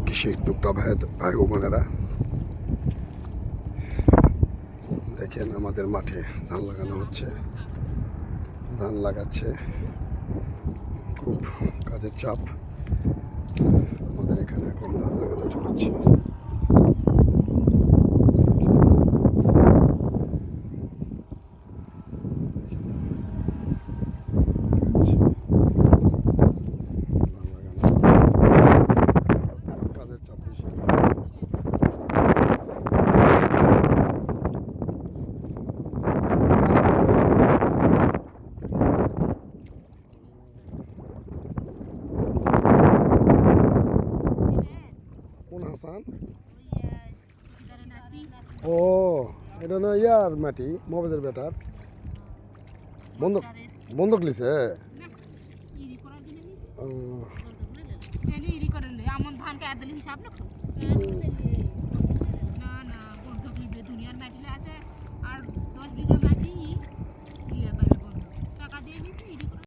কৃষি উদ্যোক্তা ভাই ও বোনেরা, দেখেন আমাদের মাঠে ধান লাগানো হচ্ছে, ধান লাগাচ্ছে, খুব কাজের চাপ। আমাদের এখানে এখন ধান লাগানো চলছে। কাজের চাপ বেশি। কোন হাসান? ও, এটা না ইয়ার মাটি, মহাবাজের বেটার বন্ধক বন্ধক লিছে। না না বন্ধ দুনিয়ার মাটি আছে আর 10 বিঘা